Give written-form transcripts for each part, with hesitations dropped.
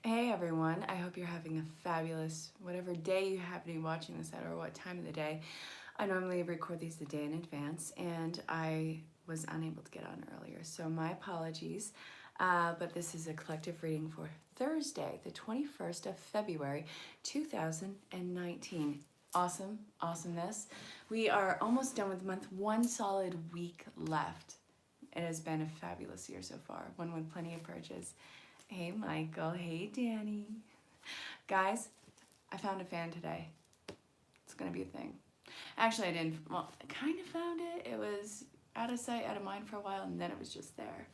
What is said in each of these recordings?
Hey everyone, I hope you're having a fabulous, whatever day you happen to be watching this at or what time of the day. I normally record these the day in advance and I was unable to get on earlier, so my apologies. But this is a collective reading for Thursday, the 21st of February, 2019. Awesome, awesomeness. We are almost done with the month, one solid week left. It has been a fabulous year so far, one with plenty of purges. Hey Michael, hey Danny. Guys, I found a fan today. It's gonna be a thing. Actually, I didn't, well, I kind of found it. It was out of sight, out of mind for a while, and then it was just there.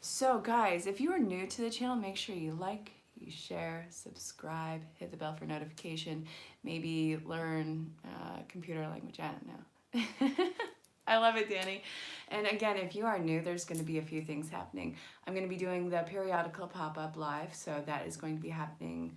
So guys, if you are new to the channel, make sure you like, you share, subscribe, hit the bell for notification, maybe learn computer language, I don't know. I love it, Danny. And again, if you are new, there's going to be a few things happening. I'm going to be doing the periodical pop-up live, so that is going to be happening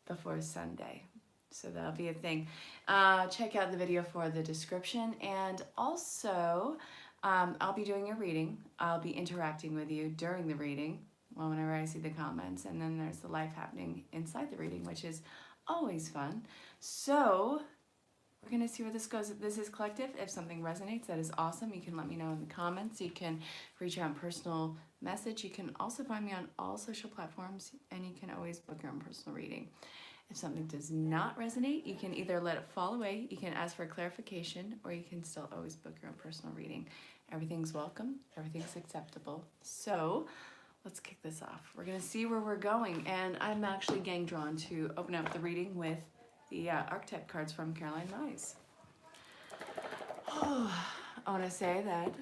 before Sunday. So that'll be a thing. Check out the video for the description. And also, I'll be doing a reading. I'll be interacting with you during the reading, well, whenever I see the comments. And then there's the live happening inside the reading, which is always fun. So we're gonna see where this goes. If this is collective, if something resonates, that is awesome. You can let me know in the comments. You can reach out in personal message. You can also find me on all social platforms, and you can always book your own personal reading. If something does not resonate, you can either let it fall away, you can ask for clarification, or you can still always book your own personal reading. Everything's welcome, everything's acceptable. So let's kick this off. We're gonna see where we're going, and I'm actually getting drawn to open up the reading with the archetype cards from ErinLyn.Reads. Oh, I want to say that,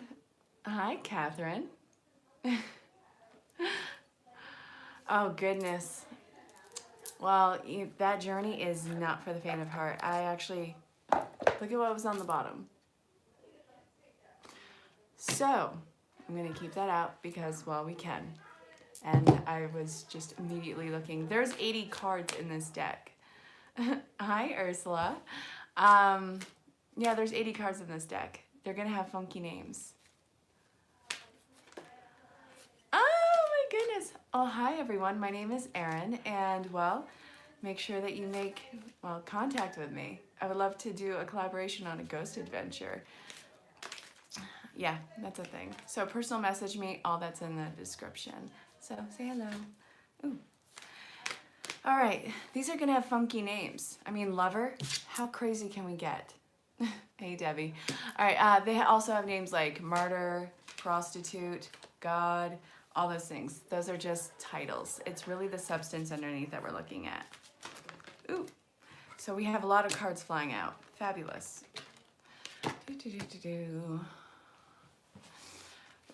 hi Catherine. Oh goodness. Well, that journey is not for the faint of heart. I actually, look at what was on the bottom. So, I'm going to keep that out because, well, we can. And I was just immediately looking. There's 80 cards in this deck. Hi, Ursula. Yeah, there's 80 cards in this deck. They're going to have funky names. Oh, my goodness. Oh, hi, everyone. My name is Erin, and, well, make sure that you make, well, contact with me. I would love to do a collaboration on a ghost adventure. Yeah, that's a thing. So personal message me, all that's in the description. So say hello. Ooh. All right, these are gonna have funky names. I mean, lover, how crazy can we get? Hey, Debbie. All right, they also have names like martyr, prostitute, God, all those things. Those are just titles. It's really the substance underneath that we're looking at. Ooh, so we have a lot of cards flying out. Fabulous.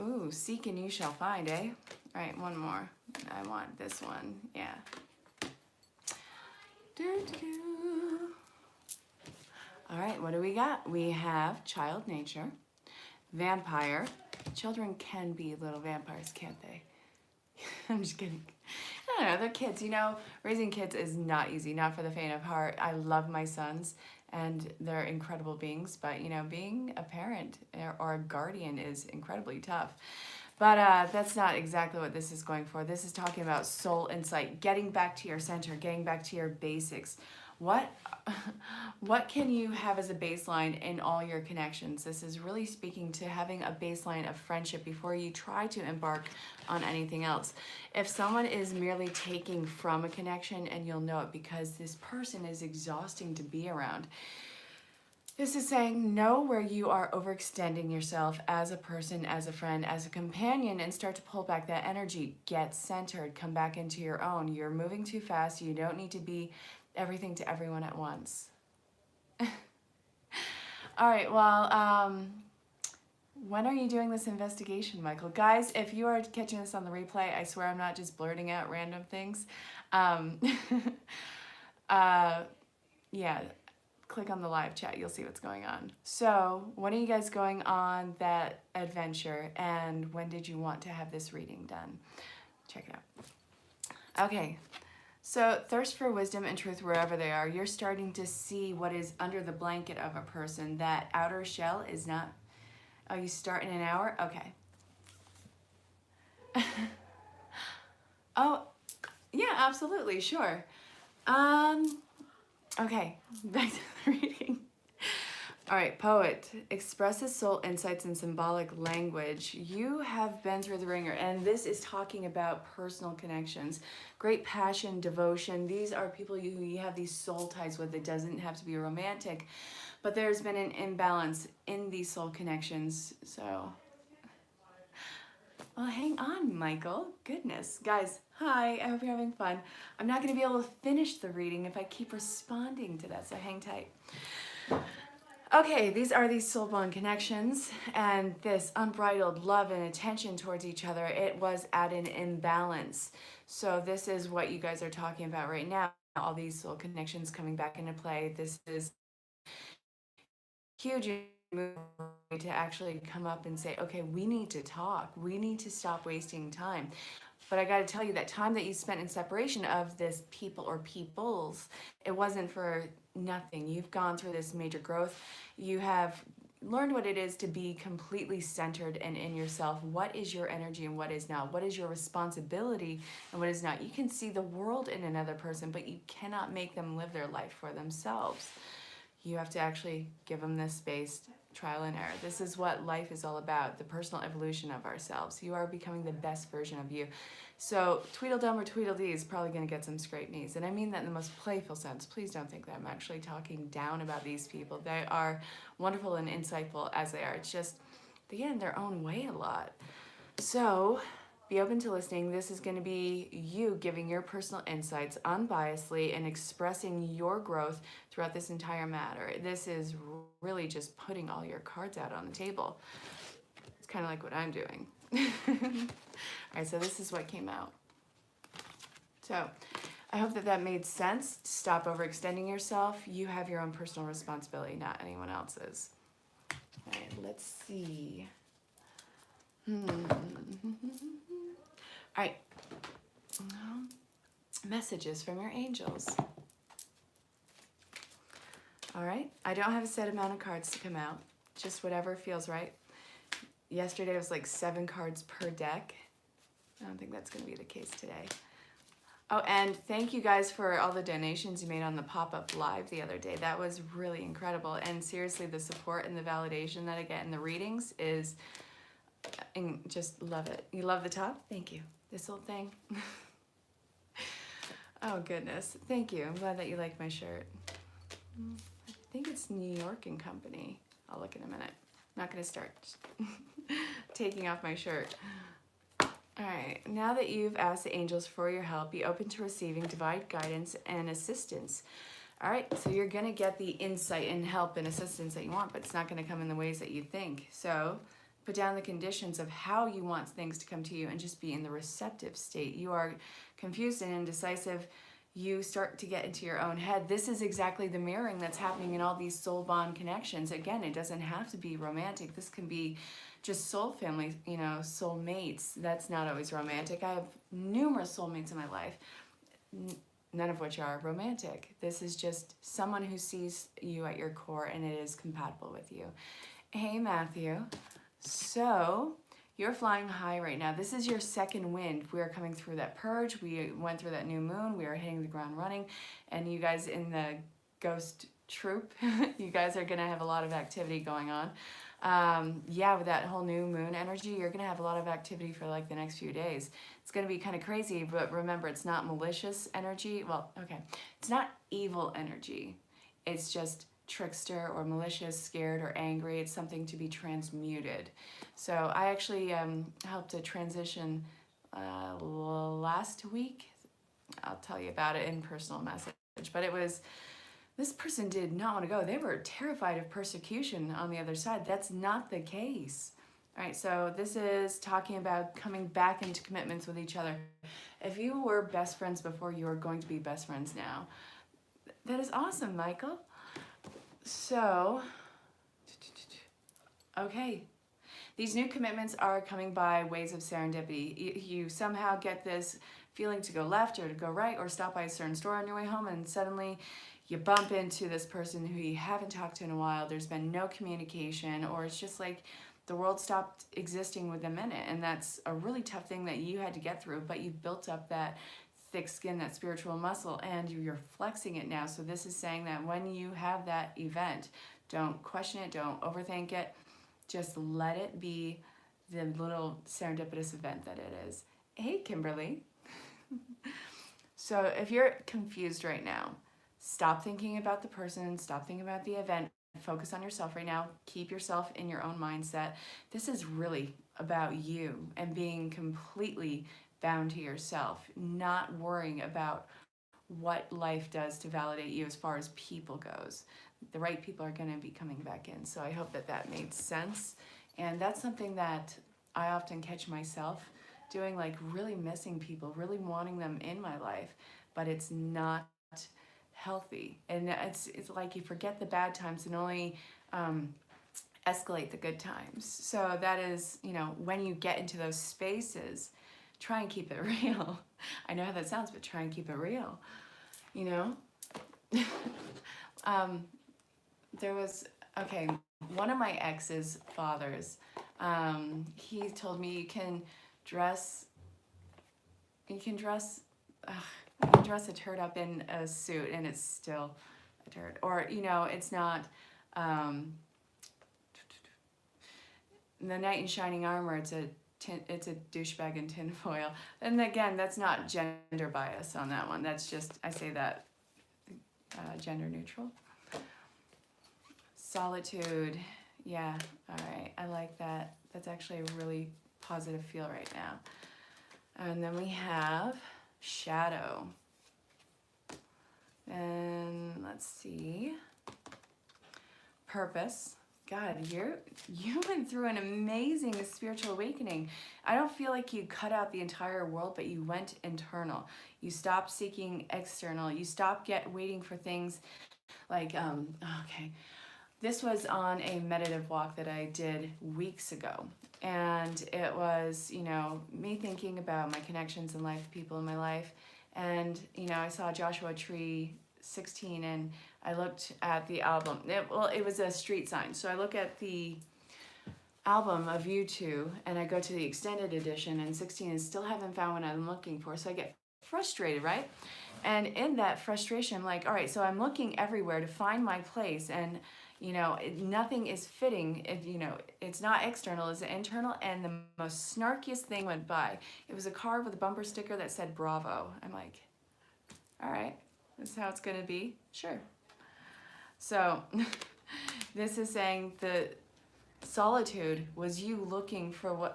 Ooh, seek and you shall find, eh? All right, one more. I want this one, yeah. All right, what do we got? We have child nature, vampire. Children can be little vampires, can't they? I'm just kidding. I don't know, they're kids. You know, raising kids is not easy, not for the faint of heart. I love my sons, and they're incredible beings, but, you know, being a parent or a guardian is incredibly tough. But that's not exactly what this is going for. This is talking about soul insight, getting back to your center, getting back to your basics. What can you have as a baseline in all your connections? This is really speaking to having a baseline of friendship before you try to embark on anything else. If someone is merely taking from a connection, and you'll know it because this person is exhausting to be around. This is saying know where you are overextending yourself as a person, as a friend, as a companion, and start to pull back that energy. Get centered, come back into your own. You're moving too fast. You don't need to be everything to everyone at once. All right, well, when are you doing this investigation, Michael? Guys, if you are catching this on the replay, I swear I'm not just blurting out random things. Yeah, click on the live chat, you'll see what's going on. So, when are you guys going on that adventure, and when did you want to have this reading done? Check it out. Okay. So, thirst for wisdom and truth wherever they are. You're starting to see what is under the blanket of a person. That outer shell is not... Oh, you start in an hour? Okay. Oh, yeah, absolutely, sure. Okay, back to the reading. All right, poet expresses soul insights in symbolic language. You have been through the ringer, and this is talking about personal connections, great passion, devotion. These are people who you have these soul ties with. It doesn't have to be romantic, but there's been an imbalance in these soul connections. So, well, hang on, Michael. Goodness, guys, hi, I hope you're having fun. I'm not going to be able to finish the reading if I keep responding to that, so hang tight. Okay, these are these soul bond connections and this unbridled love and attention towards each other. It was at an imbalance. So this is what you guys are talking about right now. All these soul connections coming back into play. This is huge move to actually come up and say, okay, we need to talk. We need to stop wasting time. But I got to tell you, that time that you spent in separation of this people or peoples, it wasn't for nothing. You've gone through this major growth. You have learned what it is to be completely centered and in yourself. What is your energy and what is not? What is your responsibility and what is not? You can see the world in another person, but you cannot make them live their life for themselves. You have to actually give them this space, trial and error. This is what life is all about, the personal evolution of ourselves. You are becoming the best version of you. So Tweedledum or Tweedledee is probably going to get some scraped knees. And I mean that in the most playful sense. Please don't think that I'm actually talking down about these people. They are wonderful and insightful as they are. It's just they get in their own way a lot. So be open to listening. This is going to be you giving your personal insights unbiasedly and expressing your growth throughout this entire matter. This is really just putting all your cards out on the table. It's kind of like what I'm doing. All right, so this is what came out. So I hope that that made sense. Stop overextending yourself. You have your own personal responsibility, not anyone else's. All right, let's see. All right. Messages from your angels. All right. I don't have a set amount of cards to come out. Just whatever feels right. Yesterday was like 7 cards per deck. I don't think that's going to be the case today. Oh, and thank you guys for all the donations you made on the pop-up live the other day. That was really incredible. And seriously, the support and the validation that I get in the readings is... and just love it. You love the top? Thank you. This little thing. Oh, goodness. Thank you. I'm glad that you like my shirt. I think it's New York and Company. I'll look in a minute. I'm not going to start taking off my shirt. All right. Now that you've asked the angels for your help, be open to receiving divine guidance and assistance. All right. So you're going to get the insight and help and assistance that you want, but it's not going to come in the ways that you think. So put down the conditions of how you want things to come to you and just be in the receptive state. You are confused and indecisive. You start to get into your own head. This is exactly the mirroring that's happening in all these soul bond connections. Again, it doesn't have to be romantic. This can be just soul family, you know, soul mates. That's not always romantic. I have numerous soulmates in my life, none of which are romantic. This is just someone who sees you at your core and it is compatible with you. Hey, Matthew. So you're flying high right now. This is your second wind. We are coming through that purge. We went through that new moon. We are hitting the ground running. And you guys in the ghost troop, you guys are going to have a lot of activity going on. Yeah, with that whole new moon energy, you're going to have a lot of activity for like the next few days. It's going to be kind of crazy, but remember, it's not malicious energy. Well, okay. It's not evil energy. It's just trickster or malicious, scared or angry. It's something to be transmuted. So I actually helped a transition last week. I'll tell you about it in personal message, but it was, this person did not want to go. They were terrified of persecution on the other side. That's not the case. All right, so this is talking about coming back into commitments with each other. If you were best friends before, you are going to be best friends now. That is awesome, Michael. So, okay. These new commitments are coming by ways of serendipity. You somehow get this feeling to go left or to go right or stop by a certain store on your way home, and suddenly you bump into this person who you haven't talked to in a while. There's been no communication, or it's just like the world stopped existing within a minute. And that's a really tough thing that you had to get through, but you built up that thick skin, that spiritual muscle, and you're flexing it now. So this is saying that when you have that event, don't question it, don't overthink it, just let it be the little serendipitous event that it is. Hey, Kimberly. So if you're confused right now, stop thinking about the person, stop thinking about the event, focus on yourself right now, keep yourself in your own mindset. This is really about you and being completely bound to yourself, not worrying about what life does to validate you as far as people goes. The right people are going to be coming back in. So I hope that that made sense. And that's something that I often catch myself doing, like really missing people, really wanting them in my life, but it's not healthy. And it's like you forget the bad times and only escalate the good times. So that is, you know, when you get into those spaces, try and keep it real. I know how that sounds, but try and keep it real, you know? There was, okay, one of my ex's fathers, he told me you can dress a turd up in a suit and it's still a turd. Or, you know, it's not, the knight in shining armor, it's a douchebag in tinfoil. And again, that's not gender bias on that one. That's just, I say that gender neutral. Solitude, yeah, all right, I like that. That's actually a really positive feel right now. And then we have shadow. And let's see, purpose. God, you went through an amazing spiritual awakening. I don't feel like you cut out the entire world, but you went internal. You stopped seeking external. You stopped waiting for things like, okay. This was on a meditative walk that I did weeks ago. And it was, you know, me thinking about my connections in life, people in my life. And, you know, I saw Joshua Tree 16 and I looked at the album. It was a street sign. So I look at the album of U2 and I go to the extended edition and 16 and still haven't found what I'm looking for. So I get frustrated, right? And in that frustration, I'm like, all right, so I'm looking everywhere to find my place and, you know, nothing is fitting. If, you know, it's not external, it's internal. And the most snarkiest thing went by. It was a car with a bumper sticker that said Bravo. I'm like, all right, this is how it's gonna be, sure. So this is saying the solitude was you looking for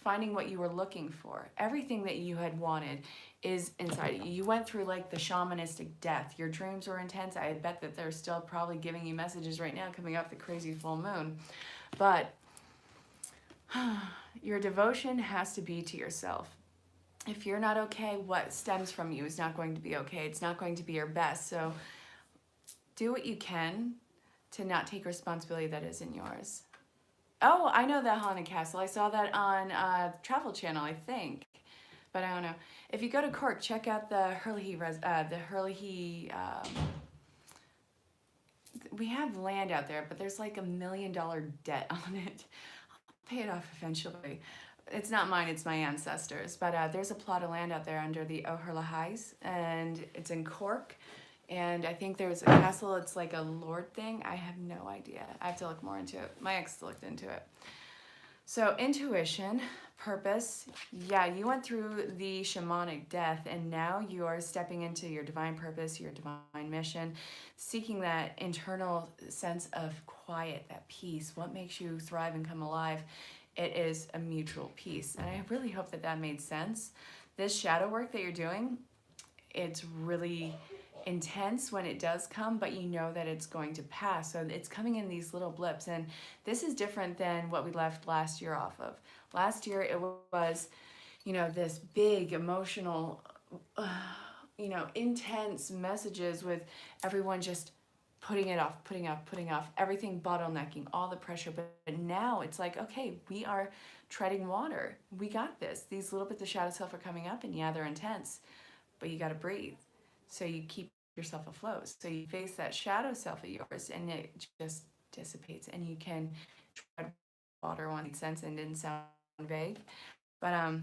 finding what you were looking for. Everything that you had wanted is inside you. You went through like the shamanistic death. Your dreams were intense. I bet that they're still probably giving you messages right now coming off the crazy full moon. But your devotion has to be to yourself. If you're not okay, what stems from you is not going to be okay. It's not going to be your best. So do what you can to not take responsibility that isn't yours. Oh, I know that haunted castle. I saw that on Travel Channel, I think. But I don't know. If you go to Cork, check out the Herlihy, we have land out there, but there's like $1 million debt on it. I'll pay it off eventually. It's not mine, it's my ancestors. But there's a plot of land out there under the Herlihy's, and it's in Cork. And I think there's a castle, it's like a lord thing. I have no idea. I have to look more into it. My ex looked into it. So intuition, purpose, yeah, you went through the shamanic death and now you are stepping into your divine purpose, your divine mission, seeking that internal sense of quiet, that peace. What makes you thrive and come alive? It is a mutual peace. And I really hope that that made sense. This shadow work that you're doing, it's really intense when it does come, but you know that it's going to pass. So it's coming in these little blips. And this is different than what we left last year off of. Last year it was, you know, this big emotional, you know, intense messages with everyone just putting it off, putting off, everything bottlenecking, all the pressure. But now it's like, okay, we are treading water. We got this. These little bits of shadow self are coming up and yeah, they're intense, but you got to breathe. So you keep yourself afloat. So you face that shadow self of yours and it just dissipates and you can tread water one made sense and didn't sound vague. But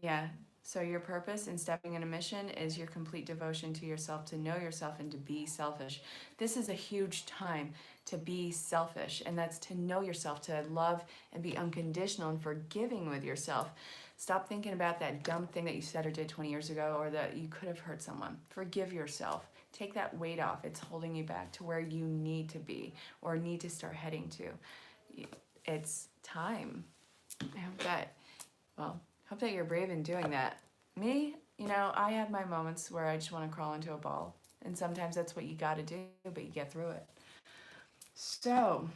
yeah, so your purpose in stepping in a mission is your complete devotion to yourself, to know yourself and to be selfish. This is a huge time to be selfish, and that's to know yourself, to love and be unconditional and forgiving with yourself. Stop thinking about that dumb thing that you said or did 20 years ago, or that you could have hurt someone. Forgive yourself. Take that weight off. It's holding you back to where you need to be or need to start heading to. It's time. I hope that you're brave in doing that. Me, I have my moments where I just want to crawl into a ball. And sometimes that's what you got to do, but you get through it. So,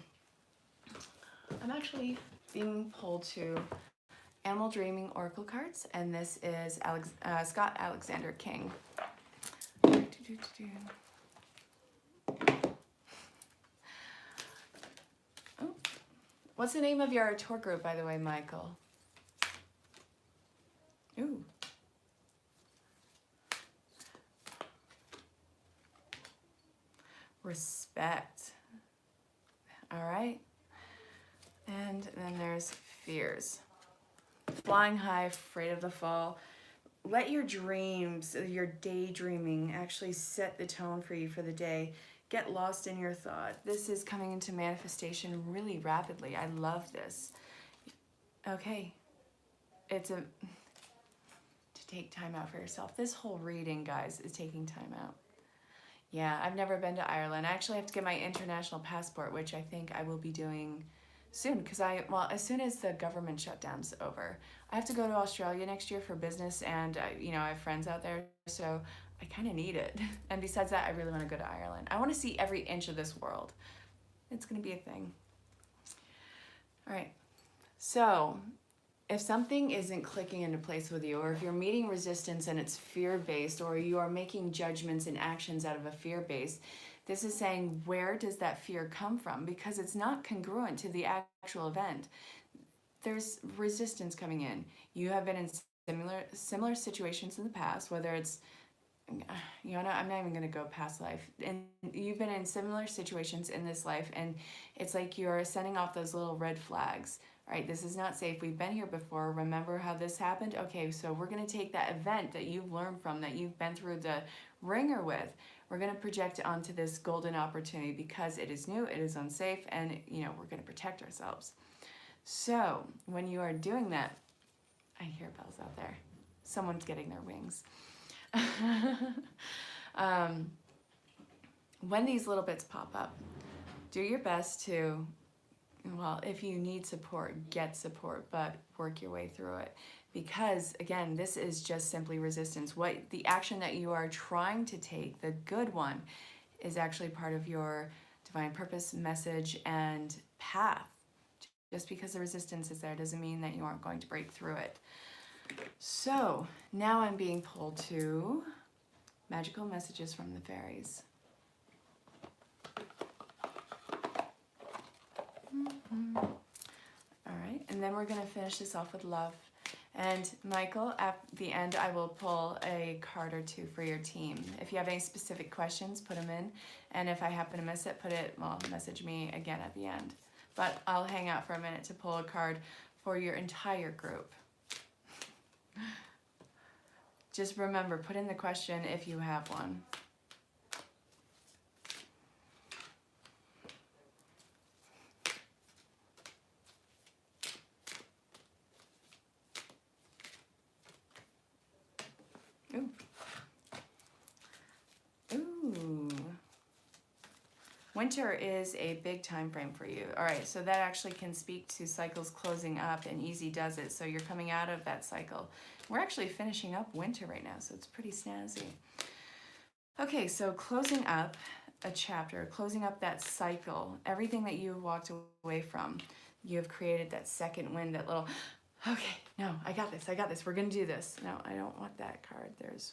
I'm actually being pulled to Animal Dreaming Oracle cards, and this is Scott Alexander King. Oh. What's the name of your tour group, by the way, Michael? Ooh. Respect. All right. And then there's fears. Flying high, afraid of the fall. Let your dreams, your daydreaming, actually set the tone for you for the day. Get lost in your thought. This is coming into manifestation really rapidly. I love this. Okay. It's to take time out for yourself. This whole reading, guys, is taking time out. Yeah, I've never been to Ireland. I actually have to get my international passport, which I think I will be doing soon, because as soon as the government shutdown's over, I have to go to Australia next year for business, and I have friends out there, so I kind of need it. And besides that, I really want to go to Ireland. I want to see every inch of this world. It's going to be a thing. All right. So, if something isn't clicking into place with you, or if you're meeting resistance and it's fear-based, or you are making judgments and actions out of a fear-based, this is saying, where does that fear come from? Because it's not congruent to the actual event. There's resistance coming in. You have been in similar situations in the past, whether it's, I'm not even going to go past life. And you've been in similar situations in this life, and it's like you're sending off those little red flags. All right, this is not safe. We've been here before. Remember how this happened? Okay, so we're going to take that event that you've learned from, that you've been through the ringer with. We're going to project it onto this golden opportunity because it is new, it is unsafe, and we're going to protect ourselves. So when you are doing that, I hear bells out there. Someone's getting their wings. When these little bits pop up, do your best to, if you need support, get support, but work your way through it. Because again, this is just simply resistance. The action that you are trying to take, the good one, is actually part of your divine purpose, message, and path. Just because the resistance is there doesn't mean that you aren't going to break through it. So now I'm being pulled to magical messages from the fairies. All right, and then we're going to finish this off with love. And Michael, at the end, I will pull a card or two for your team. If you have any specific questions, put them in. And if I happen to miss it, message me again at the end. But I'll hang out for a minute to pull a card for your entire group. Just remember, put in the question if you have one. Ooh. Ooh. Winter is a big time frame for you. All right, so that actually can speak to cycles closing up, and easy does it. So you're coming out of that cycle. We're actually finishing up winter right now, so it's pretty snazzy. Okay, so closing up a chapter, closing up that cycle, everything that you have walked away from, you have created that second wind, that little, okay, no, I got this, we're gonna do this. No, I don't want that card. There's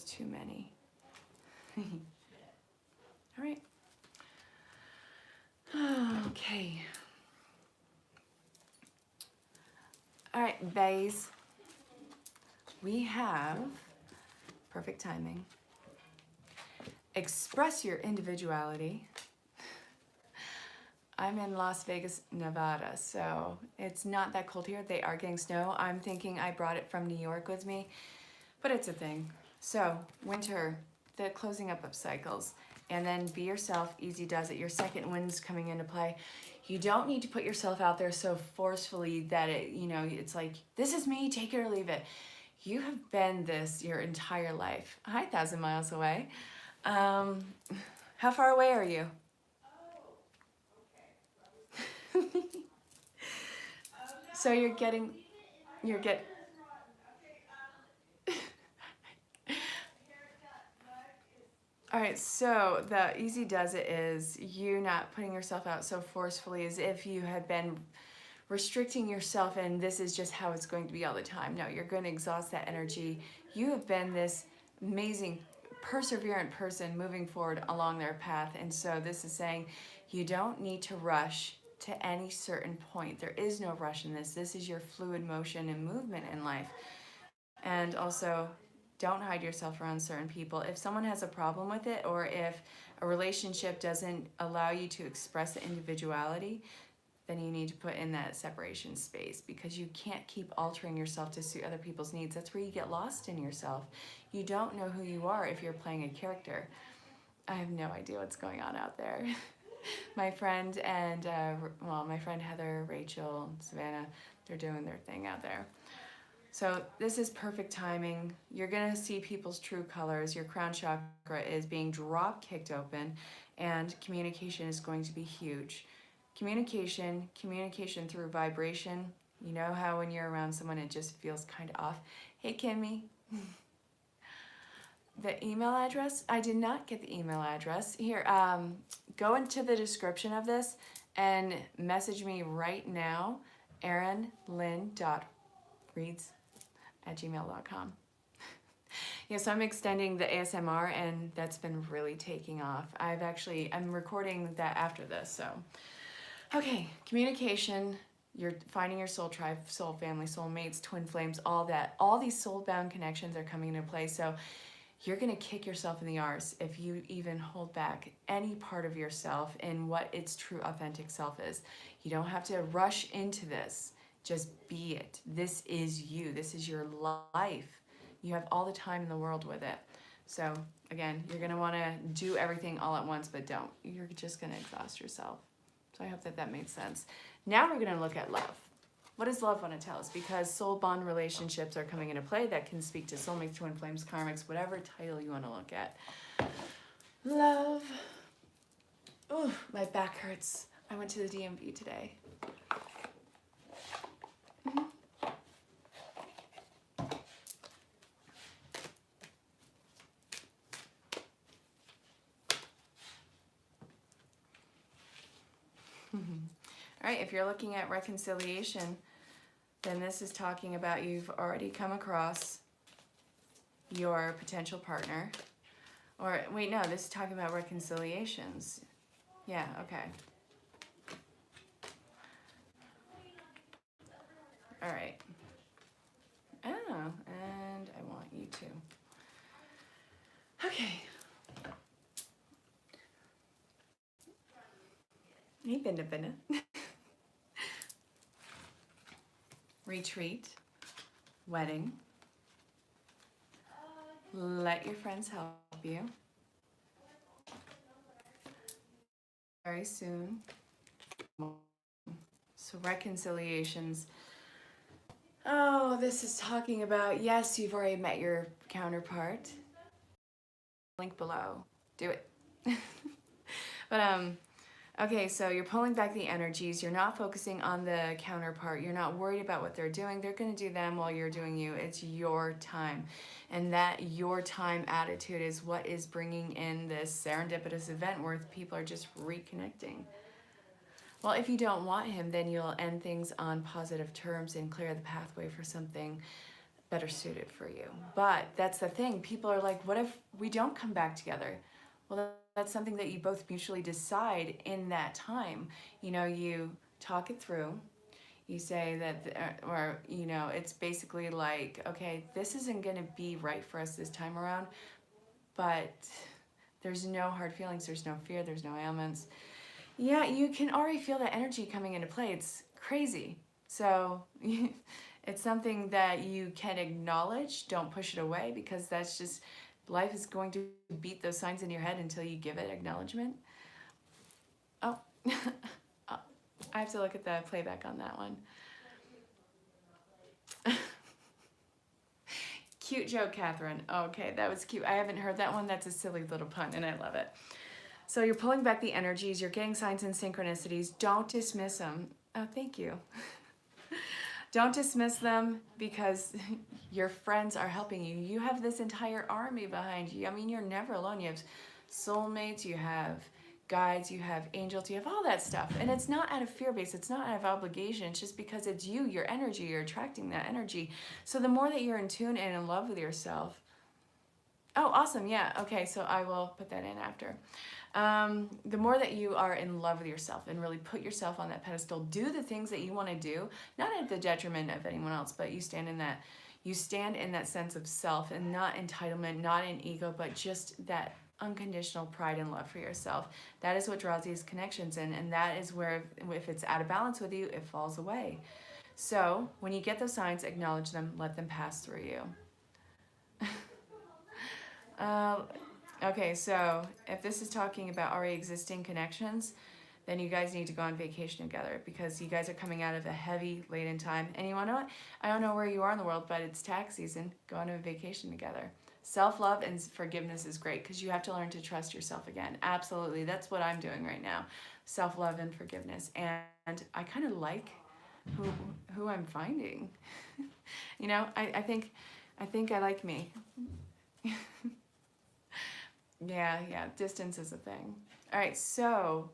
too many. All right. Okay. All right, bays. We have perfect timing. Express your individuality. I'm in Las Vegas, Nevada, so it's not that cold here. They are getting snow. I'm thinking I brought it from New York with me, but it's a thing. So winter, the closing up of cycles, and then be yourself, easy does it. Your second wind's coming into play. You don't need to put yourself out there so forcefully that it, you know, it's like, this is me, take it or leave it. You have been this your entire life. Hi, 1,000 miles away. How far away are you? So you're getting. All right, so the easy does it is you not putting yourself out so forcefully as if you had been restricting yourself and this is just how it's going to be all the time. No, you're going to exhaust that energy. You have been this amazing, perseverant person moving forward along their path. And so this is saying you don't need to rush to any certain point. There is no rush in this. This is your fluid motion and movement in life. And also, don't hide yourself around certain people. If someone has a problem with it, or if a relationship doesn't allow you to express the individuality, then you need to put in that separation space, because you can't keep altering yourself to suit other people's needs. That's where you get lost in yourself. You don't know who you are if you're playing a character. I have no idea what's going on out there. My friend and, my friend Heather, Rachel, Savannah, they're doing their thing out there. So this is perfect timing. You're gonna see people's true colors. Your crown chakra is being drop kicked open, and communication is going to be huge. Communication through vibration. You know how when you're around someone it just feels kind of off. Hey Kimmy. The email address, I did not get the email address. Here, go into the description of this and message me right now, ErinLyn.Reads @gmail.com. Yeah, so I'm extending the ASMR and that's been really taking off. I'm recording that after this, so. Okay, communication, you're finding your soul tribe, soul family, soul mates, twin flames, all that. All these soul-bound connections are coming into play, so you're gonna kick yourself in the arse if you even hold back any part of yourself and what its true authentic self is. You don't have to rush into this. Just be it. This is you. This is your life. You have all the time in the world with it. So again, you're gonna wanna do everything all at once, but don't. You're just gonna exhaust yourself. So I hope that made sense. Now we're gonna look at love. What does love want to tell us? Because soul bond relationships are coming into play that can speak to soulmates, twin flames, karmics, whatever title you want to look at. Love. Ooh, my back hurts. I went to the DMV today. All right, if you're looking at reconciliation, then this is talking about you've already come across your potential partner. Or wait, no, this is talking about reconciliations. Yeah, okay. All right. Oh, and I want you to. Okay. Hey, Binda Binda. Retreat, wedding, let your friends help you, very soon, so reconciliations. Oh, this is talking about, yes, you've already met your counterpart. Link below, do it. But okay, so you're pulling back the energies. You're not focusing on the counterpart. You're not worried about what they're doing. They're going to do them while you're doing you. It's your time. And that your time attitude is what is bringing in this serendipitous event where people are just reconnecting. Well, if you don't want him, then you'll end things on positive terms and clear the pathway for something better suited for you. But that's the thing. People are like, what if we don't come back together? Well, that's something that you both mutually decide in that time. You know, you talk it through. You say that, or, you know, it's basically like, okay, this isn't going to be right for us this time around, but there's no hard feelings, there's no fear, there's no ailments. Yeah, you can already feel that energy coming into play. It's crazy. So it's something that you can acknowledge. Don't push it away, because that's just, life is going to beat those signs in your head until you give it acknowledgement. Oh, I have to look at the playback on that one. Cute joke, Catherine. Okay, that was cute. I haven't heard that one. That's a silly little pun, and I love it. So you're pulling back the energies. You're getting signs and synchronicities. Don't dismiss them. Oh, thank you. Don't dismiss them, because your friends are helping you. You have this entire army behind you. I mean, you're never alone. You have soulmates, you have guides, you have angels, you have all that stuff. And it's not out of fear base, it's not out of obligation. It's just because it's you, your energy, you're attracting that energy. So the more that you're in tune and in love with yourself. Oh, awesome. Yeah. Okay. So I will put that in after. The more that you are in love with yourself and really put yourself on that pedestal, do the things that you want to do, not at the detriment of anyone else, but you stand in that sense of self, and not entitlement, not in ego, but just that unconditional pride and love for yourself. That is what draws these connections in, and that is where, if it's out of balance with you, it falls away. So when you get those signs, acknowledge them, let them pass through you. Okay, so if this is talking about already existing connections, then you guys need to go on vacation together, because you guys are coming out of a heavy laden time. And you want to know what? I don't know where you are in the world, but it's tax season. Go on a vacation together. Self-love and forgiveness is great, because you have to learn to trust yourself again. Absolutely. That's what I'm doing right now. Self-love and forgiveness. And I kind of like who I'm finding. You know, I think I like me. Yeah, distance is a thing. All right, so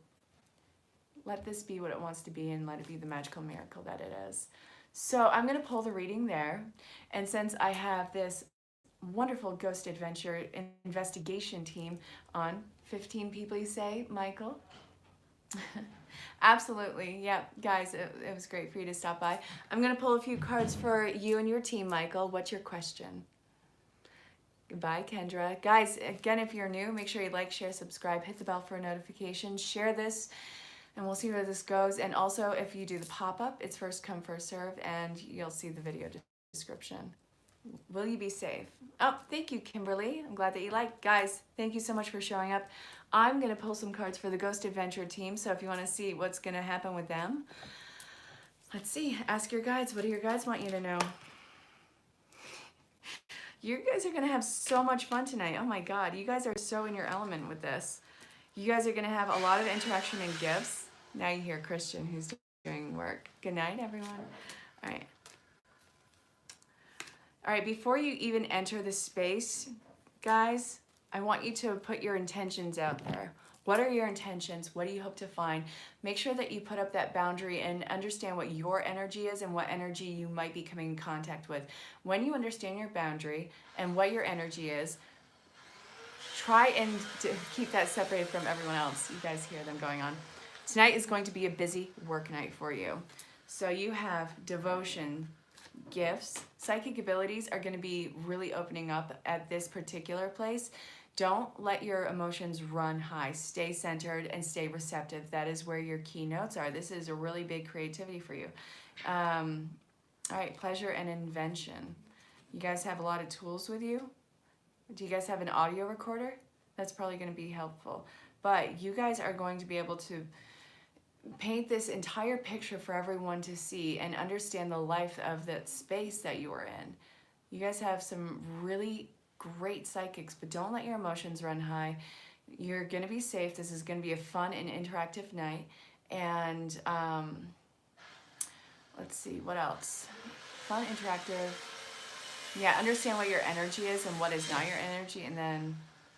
let this be what it wants to be, and let it be the magical miracle that it is. So I'm going to pull the reading there. And since I have this wonderful ghost adventure investigation team on 15 people, you say, Michael? Absolutely. Yeah, guys, it was great for you to stop by. I'm going to pull a few cards for you and your team, Michael. What's your question? Goodbye, Kendra. Guys, again, if you're new, make sure you like, share, subscribe, hit the bell for a notification, share this, and we'll see where this goes. And also, if you do the pop-up, it's first come, first serve, and you'll see the video description. Will you be safe? Oh, thank you, Kimberly. I'm glad that you like. Guys, thank you so much for showing up. I'm going to pull some cards for the Ghost Adventure team, so if you want to see what's going to happen with them, let's see. Ask your guides. What do your guides want you to know? You guys are going to have so much fun tonight. Oh my God, you guys are so in your element with this. You guys are going to have a lot of interaction and gifts. Now you hear Christian, who's doing work. Good night, everyone. All right. All right, before you even enter the space, guys, I want you to put your intentions out there. What are your intentions? What do you hope to find? Make sure that you put up that boundary and understand what your energy is and what energy you might be coming in contact with. When you understand your boundary and what your energy is, try and keep that separated from everyone else. You guys hear them going on. Tonight is going to be a busy work night for you. So you have devotion, gifts, psychic abilities are going to be really opening up at this particular place. Don't let your emotions run high. Stay centered and stay receptive. That is where your keynotes are. This is a really big creativity for you. All right, pleasure and invention. You guys have a lot of tools with you. Do you guys have an audio recorder? That's probably going to be helpful. But you guys are going to be able to paint this entire picture for everyone to see and understand the life of that space that you are in. You guys have some really great psychics, but don't let your emotions run high. You're going to be safe. This is going to be a fun and interactive night. And let's see, what else? Fun, interactive. Yeah, understand what your energy is and what is not your energy, and then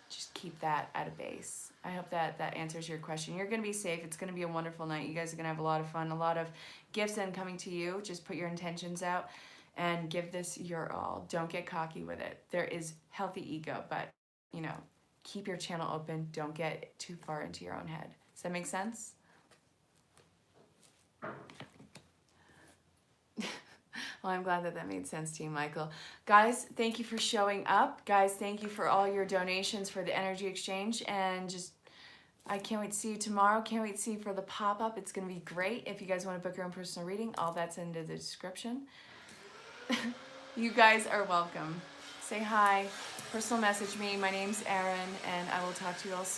just keep that at a base. I hope that answers your question. You're going to be safe. It's going to be a wonderful night. You guys are going to have a lot of fun, a lot of gifts then coming to you. Just put your intentions out and give this your all. Don't get cocky with it. There is healthy ego, but, you know, keep your channel open. Don't get too far into your own head. Does that make sense? Well, I'm glad that made sense to you, Michael. Guys, thank you for showing up. Guys, thank you for all your donations for the energy exchange. And just I can't wait to see you tomorrow. Can't wait to see you for the pop-up. It's going to be great. If you guys want to book your own personal reading, all that's in the description. You guys are welcome. Say hi. Personal message me. My name's Erin, and I will talk to you all soon.